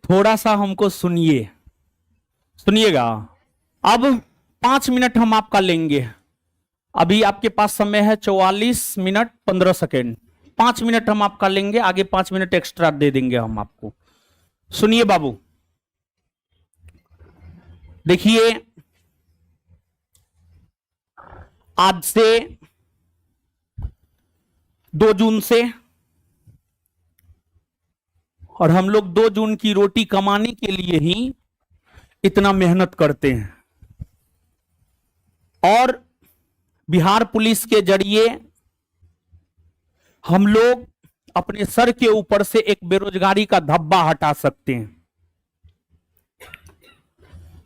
थोड़ा सा हमको सुनिएगा। अब 5 मिनट हम आपका लेंगे। अभी आपके पास समय है 44 मिनट 15 सेकेंड। 5 मिनट हम आपका लेंगे, आगे 5 मिनट एक्स्ट्रा दे देंगे हम आपको। सुनिए बाबू, देखिए आज से 2 जून से, और हम लोग 2 जून की रोटी कमाने के लिए ही इतना मेहनत करते हैं, और बिहार पुलिस के जरिए हम लोग अपने सर के ऊपर से एक बेरोजगारी का धब्बा हटा सकते हैं।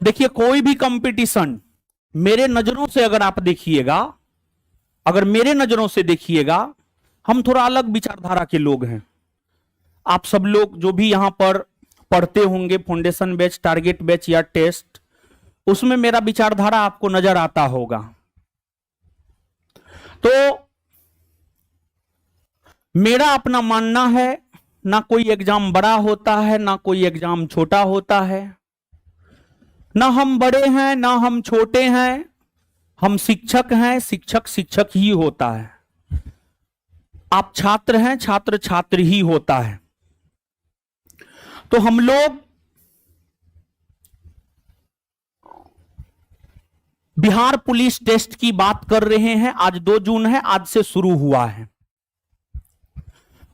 देखिए, कोई भी कंपटीशन मेरे नजरों से अगर आप देखिएगा, अगर मेरे नजरों से देखिएगा, हम थोड़ा अलग विचारधारा के लोग हैं। आप सब लोग जो भी यहां पर पढ़ते होंगे, फाउंडेशन बैच, टारगेट बैच या टेस्ट, उसमें मेरा विचारधारा आपको नजर आता होगा। तो मेरा अपना मानना है, ना कोई एग्जाम बड़ा होता है, ना कोई एग्जाम छोटा होता है, ना हम बड़े हैं ना हम छोटे हैं। हम शिक्षक हैं, शिक्षक शिक्षक ही होता है। आप छात्र हैं, छात्र छात्र ही होता है। तो हम लोग बिहार पुलिस टेस्ट की बात कर रहे हैं। आज 2 जून है, आज से शुरू हुआ है,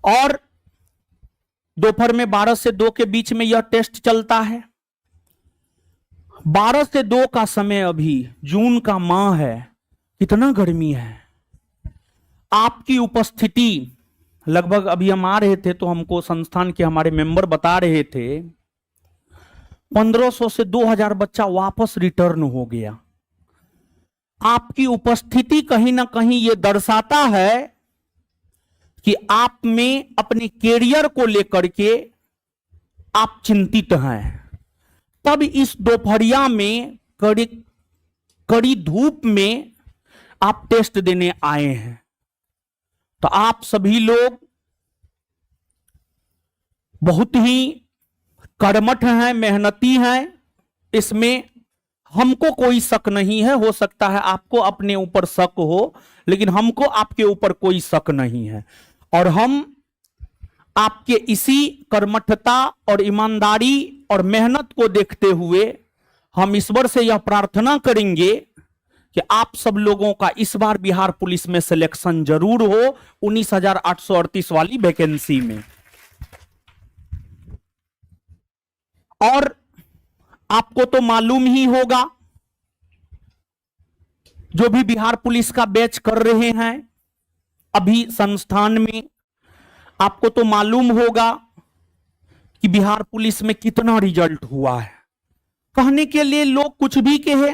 और दोपहर में 12 से 2 के बीच में यह टेस्ट चलता है। 12 से 2 का समय, अभी जून का माह है, कितना गर्मी है। आपकी उपस्थिति लगभग, अभी हम आ रहे थे तो हमको संस्थान के हमारे मेंबर बता रहे थे 1500 से 2000 बच्चा वापस रिटर्न हो गया। आपकी उपस्थिति कहीं ना कहीं यह दर्शाता है कि आप में अपने कैरियर को लेकर के आप चिंतित हैं। तब इस दोपहरिया में कड़ी धूप में आप टेस्ट देने आए हैं। तो आप सभी लोग बहुत ही कर्मठ हैं, मेहनती हैं, इसमें हमको कोई शक नहीं है। हो सकता है आपको अपने ऊपर शक हो, लेकिन हमको आपके ऊपर कोई शक नहीं है। और हम आपके इसी कर्मठता और ईमानदारी और मेहनत को देखते हुए हम ईश्वर से यह प्रार्थना करेंगे कि आप सब लोगों का इस बार बिहार पुलिस में सिलेक्शन जरूर हो, 19,838 वाली वैकेंसी में। और आपको तो मालूम ही होगा, जो भी बिहार पुलिस का बैच कर रहे हैं अभी संस्थान में, आपको तो मालूम होगा कि बिहार पुलिस में कितना रिजल्ट हुआ है। कहने के लिए लोग कुछ भी कहे,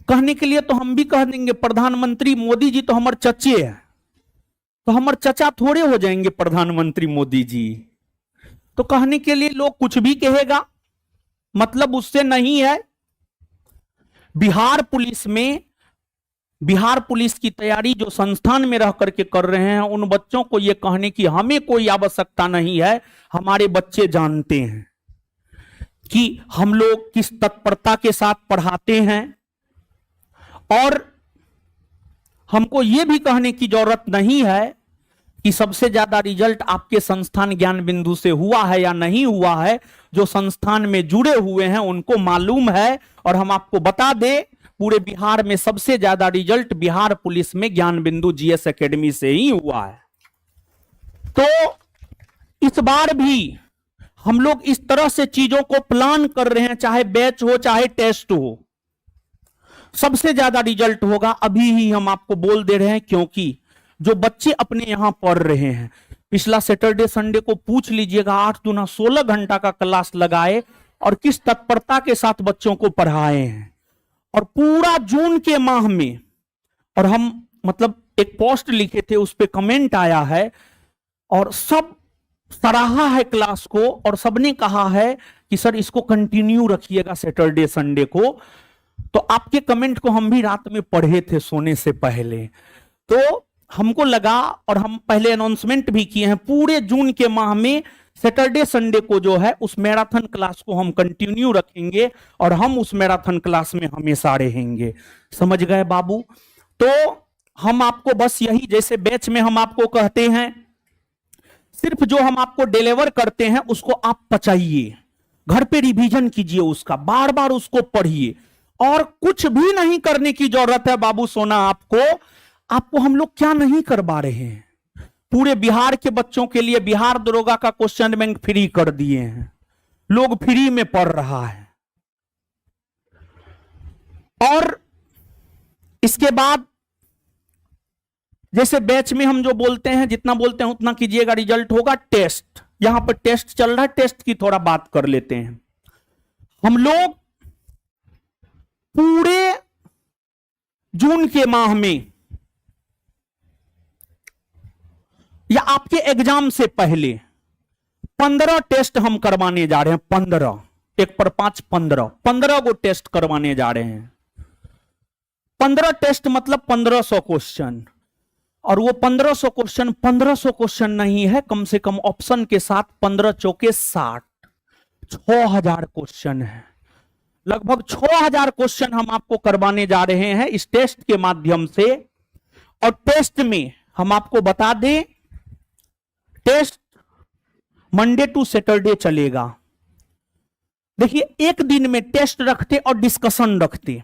कहने के लिए तो हम भी कह देंगे प्रधानमंत्री मोदी जी तो हमारे चचे हैं, तो हमारे चचा थोड़े हो जाएंगे प्रधानमंत्री मोदी जी। तो कहने के लिए लोग कुछ भी कहेगा, मतलब उससे नहीं है। बिहार पुलिस में, बिहार पुलिस की तैयारी जो संस्थान में रह करके कर रहे हैं, उन बच्चों को यह कहने की हमें कोई आवश्यकता नहीं है। हमारे बच्चे जानते हैं कि हम लोग किस तत्परता के साथ पढ़ाते हैं, और हमको यह भी कहने की जरूरत नहीं है कि सबसे ज्यादा रिजल्ट आपके संस्थान ज्ञान बिंदु से हुआ है या नहीं हुआ है। जो संस्थान में जुड़े हुए हैं उनको मालूम है, और हम आपको बता दें पूरे बिहार में सबसे ज्यादा रिजल्ट बिहार पुलिस में ज्ञान बिंदु जीएस एकेडमी से ही हुआ है। तो इस बार भी हम लोग इस तरह से चीजों को प्लान कर रहे हैं, चाहे बैच हो चाहे टेस्ट हो, सबसे ज्यादा रिजल्ट होगा। अभी ही हम आपको बोल दे रहे हैं, क्योंकि जो बच्चे अपने यहां पढ़ रहे हैं, पिछला सैटरडे संडे को पूछ लीजिएगा, 8 दूना 16 घंटा का क्लास लगाए और किस तत्परता के साथ बच्चों को पढ़ाए हैं। और पूरा जून के माह में, और हम मतलब एक पोस्ट लिखे थे, उस पर कमेंट आया है, और सब सराहा है क्लास को, और सबने कहा है कि सर इसको कंटिन्यू रखिएगा सैटरडे संडे को। तो आपके कमेंट को हम भी रात में पढ़े थे सोने से पहले। तो हमको लगा, और हम पहले अनाउंसमेंट भी किए हैं, पूरे जून के माह में सैटरडे संडे को जो है उस मैराथन क्लास को हम कंटिन्यू रखेंगे और हम उस मैराथन क्लास में हमेशा रहेंगे। समझ गए बाबू? तो हम आपको बस यही, जैसे बैच में हम आपको कहते हैं सिर्फ जो हम आपको डिलीवर करते हैं उसको आप पचाइए, घर पे रिवीजन कीजिए, उसका बार बार उसको पढ़िए, और कुछ भी नहीं करने की जरूरत है बाबू सोना। आपको हम लोग क्या नहीं करवा रहे हैं, पूरे बिहार के बच्चों के लिए बिहार दरोगा का क्वेश्चन बैंक फ्री कर दिए हैं, लोग फ्री में पढ़ रहा है। और इसके बाद जैसे बैच में हम जो बोलते हैं, जितना बोलते हैं उतना कीजिएगा, रिजल्ट होगा टेस्ट। यहां पर टेस्ट चल रहा है, टेस्ट की थोड़ा बात कर लेते हैं। हम लोग पूरे जून के माह में या आपके एग्जाम से पहले 15 टेस्ट हम करवाने जा रहे हैं। 15, 1 पर 5, 15 को टेस्ट करवाने जा रहे हैं। 15 टेस्ट मतलब 1500 क्वेश्चन, और वो 1500 क्वेश्चन 1500 क्वेश्चन नहीं है, कम से कम ऑप्शन के साथ 15 चौके 60, 6000 क्वेश्चन है। लगभग 6000 क्वेश्चन हम आपको करवाने जा रहे हैं इस टेस्ट के माध्यम से। और टेस्ट में हम आपको बता दें, टेस्ट मंडे टू सैटरडे चलेगा। देखिए, एक दिन में टेस्ट रखते और डिस्कशन रखते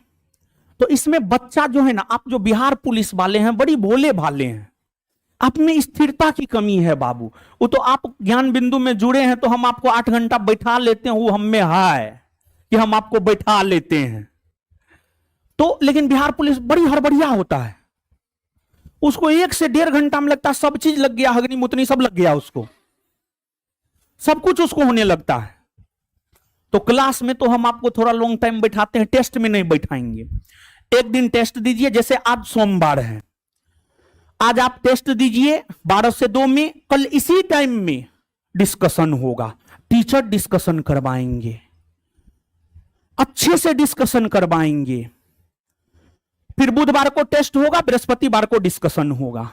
तो इसमें बच्चा जो है ना, आप जो बिहार पुलिस वाले हैं बड़ी भोले भाले हैं, आप में स्थिरता की कमी है बाबू। वो तो आप ज्ञान बिंदु में जुड़े हैं तो हम आपको 8 घंटा बैठा लेते हैं, वो हम में है कि हम आपको बैठा लेते हैं। तो लेकिन बिहार पुलिस बड़ी हड़बड़िया होता है, उसको 1 से 1.5 घंटा में लगता है सब चीज लग गया, अग्नि मुतनी सब लग गया, उसको सब कुछ उसको होने लगता है। तो क्लास में तो हम आपको थोड़ा लॉन्ग टाइम बैठाते हैं, टेस्ट में नहीं बैठाएंगे। एक दिन टेस्ट दीजिए, जैसे आज सोमवार है, आज आप टेस्ट दीजिए 12 से 2 में, कल इसी टाइम में डिस्कशन होगा, टीचर डिस्कशन करवाएंगे, अच्छे से डिस्कशन करवाएंगे। फिर बुधवार को टेस्ट होगा, बृहस्पतिवार को डिस्कशन होगा,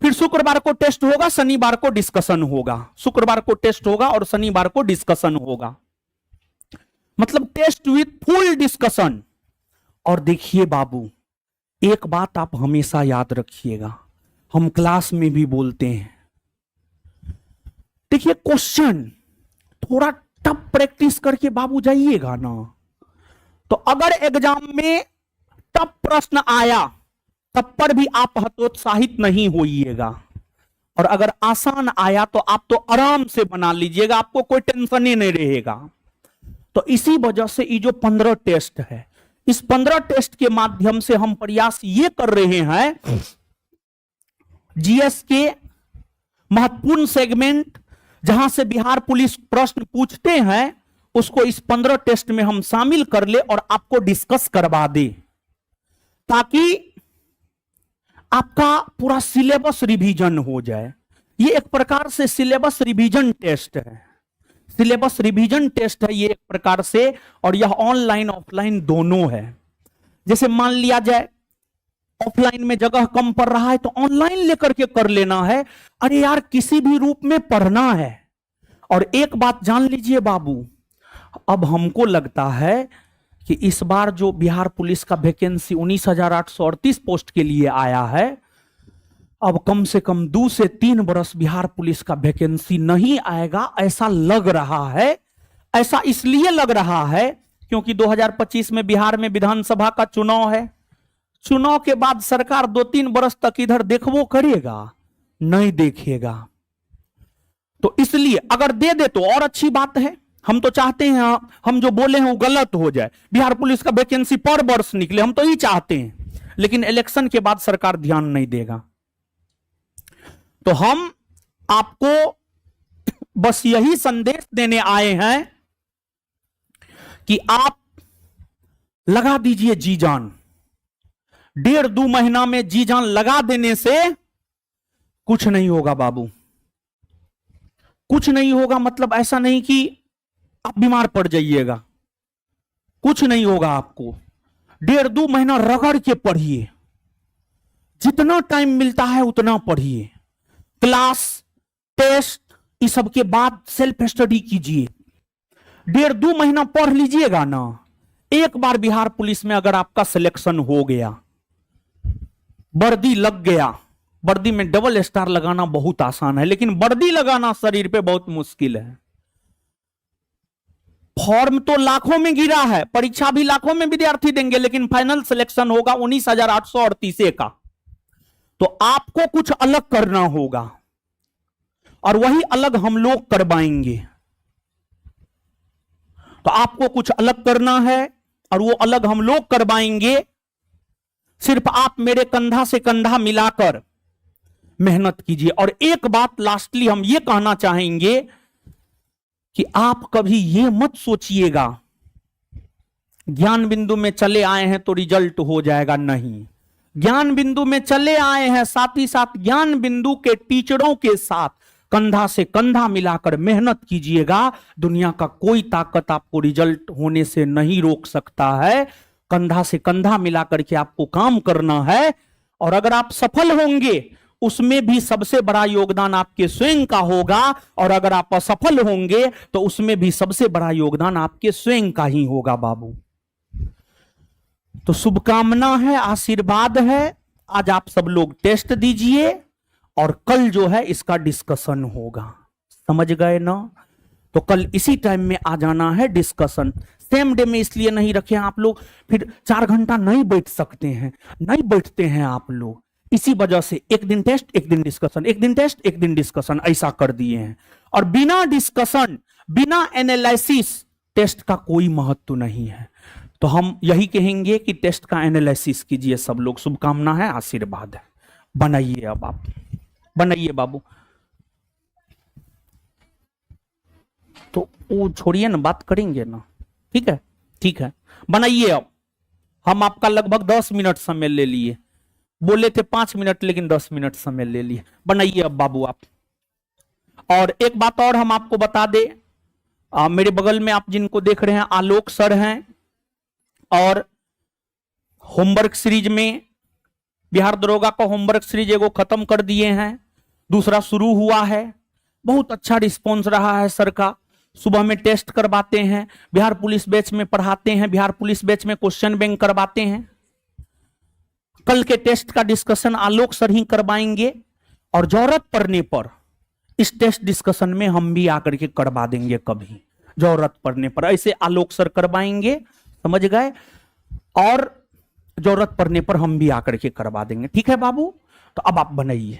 फिर शुक्रवार को टेस्ट होगा, शनिवार को डिस्कशन होगा, शुक्रवार को टेस्ट होगा और शनिवार को डिस्कशन होगा। मतलब टेस्ट विथ फुल डिस्कशन। और देखिए बाबू, एक बात आप हमेशा याद रखिएगा, हम क्लास में भी बोलते हैं, देखिए क्वेश्चन थोड़ा टफ प्रैक्टिस करके बाबू जाइएगा ना, तो अगर एग्जाम में टफ प्रश्न आया तब पर भी आप हतोत्साहित नहीं होइएगा, और अगर आसान आया तो आप तो आराम से बना लीजिएगा, आपको कोई टेंशन ही नहीं रहेगा। तो इसी वजह से ये जो 15 टेस्ट है, इस 15 टेस्ट के माध्यम से हम प्रयास ये कर रहे हैं, जीएस के महत्वपूर्ण सेगमेंट जहां से बिहार पुलिस प्रश्न पूछते हैं उसको इस 15 टेस्ट में हम शामिल कर ले और आपको डिस्कस करवा दे, ताकि आपका पूरा सिलेबस रिवीजन हो जाए। ये एक प्रकार से सिलेबस रिवीजन टेस्ट है, सिलेबस रिवीजन टेस्ट है ये एक प्रकार से, और यह ऑनलाइन ऑफलाइन दोनों है। जैसे मान लिया जाए ऑफलाइन में जगह कम पड़ रहा है तो ऑनलाइन लेकर के कर लेना है, अरे यार किसी भी रूप में पढ़ना है। और एक बात जान लीजिए बाबू, अब हमको लगता है कि इस बार जो बिहार पुलिस का वैकेंसी 19,838 पोस्ट के लिए आया है, अब कम से कम 2 से 3 बरस बिहार पुलिस का वैकेंसी नहीं आएगा, ऐसा लग रहा है। ऐसा इसलिए लग रहा है क्योंकि 2025 में बिहार में विधानसभा का चुनाव है। चुनाव के बाद सरकार 2-3 बरस तक इधर देखबो करेगा? नहीं देखेगा। तो इसलिए अगर दे दे तो और अच्छी बात है। हम तो चाहते हैं हम जो बोले हैं वो गलत हो जाए, बिहार पुलिस का वैकेंसी पर वर्ष निकले, हम तो ये चाहते हैं। लेकिन इलेक्शन के बाद सरकार ध्यान नहीं देगा। तो हम आपको बस यही संदेश देने आए हैं कि आप लगा दीजिए जी जान। 1.5-2 महीना में जी जान लगा देने से कुछ नहीं होगा बाबू, कुछ नहीं होगा। मतलब ऐसा नहीं कि आप बीमार पड़ जाइएगा, कुछ नहीं होगा आपको। 1.5-2 महीना रगड़ के पढ़िए, जितना टाइम मिलता है उतना पढ़िए। क्लास, टेस्ट, इस सब के बाद सेल्फ स्टडी कीजिए, 1.5-2 महीना पढ़ लीजिएगा ना। एक बार बिहार पुलिस में अगर आपका सिलेक्शन हो गया, वर्दी लग गया, वर्दी में डबल स्टार लगाना बहुत आसान है, लेकिन वर्दी लगाना शरीर पे बहुत मुश्किल है। फॉर्म तो लाखों में गिरा है, परीक्षा भी लाखों में विद्यार्थी देंगे, लेकिन फाइनल सिलेक्शन होगा 19,838 का। तो आपको कुछ अलग करना होगा, और वही अलग हम लोग करवाएंगे। तो आपको कुछ अलग करना है और वो अलग हम लोग करवाएंगे। सिर्फ आप मेरे कंधा से कंधा मिलाकर मेहनत कीजिए। और एक बात लास्टली हम ये कहना चाहेंगे कि आप कभी ये मत सोचिएगा ज्ञान बिंदु में चले आए हैं तो रिजल्ट हो जाएगा। नहीं, ज्ञान बिंदु में चले आए हैं, साथ ही साथ ज्ञान बिंदु के टीचरों के साथ कंधा से कंधा मिलाकर मेहनत कीजिएगा। दुनिया का कोई ताकत आपको रिजल्ट होने से नहीं रोक सकता है। कंधा से कंधा मिलाकर के आपको काम करना है, और अगर आप सफल होंगे उसमें भी सबसे बड़ा योगदान आपके स्वयं का होगा, और अगर आप असफल होंगे तो उसमें भी सबसे बड़ा योगदान आपके स्वयं का ही होगा बाबू। तो शुभकामना है, आशीर्वाद है। आज आप सब लोग टेस्ट दीजिए और कल जो है इसका डिस्कशन होगा, समझ गए ना। तो कल इसी टाइम में आ जाना है डिस्कशन। सेम डे में इसलिए नहीं रखे आप लोग, फिर 4 घंटा नहीं बैठ सकते हैं, नहीं बैठते हैं आप लोग, इसी वजह से एक दिन टेस्ट एक दिन डिस्कशन, एक दिन टेस्ट एक दिन डिस्कशन, ऐसा कर दिए हैं। और बिना डिस्कशन, बिना एनालिसिस टेस्ट का कोई महत्व नहीं है। तो हम यही कहेंगे कि टेस्ट का एनालिसिस कीजिए सब लोग। शुभकामना है, आशीर्वाद है। बनाइए, अब आप बनाइए बाबू। तो वो छोड़िए ना, बात करेंगे ना, ठीक है, ठीक है, बनाइए। अब हम आपका लगभग 10 मिनट समय ले लिए, बोले थे 5 मिनट, लेकिन 10 मिनट समय ले लिए। बनाइए अब बाबू आप। और एक बात और हम आपको बता दे, मेरे बगल में आप जिनको देख रहे हैं आलोक सर हैं, और होमवर्क सीरीज में बिहार दरोगा का होमवर्क सीरीज एगो खत्म कर दिए हैं, दूसरा शुरू हुआ है। बहुत अच्छा रिस्पॉन्स रहा है सर का। सुबह में टेस्ट करवाते हैं, बिहार पुलिस बैच में पढ़ाते हैं, बिहार पुलिस बैच में क्वेश्चन बैंक करवाते हैं। कल के टेस्ट का डिस्कशन आलोक सर ही करवाएंगे, और जरूरत पड़ने पर इस टेस्ट डिस्कशन में हम भी आकर के करवा देंगे कभी जरूरत पड़ने पर। ऐसे आलोक सर करवाएंगे, समझ गए, और जरूरत पड़ने पर हम भी आकर के करवा देंगे। ठीक है बाबू, तो अब आप बनाइए।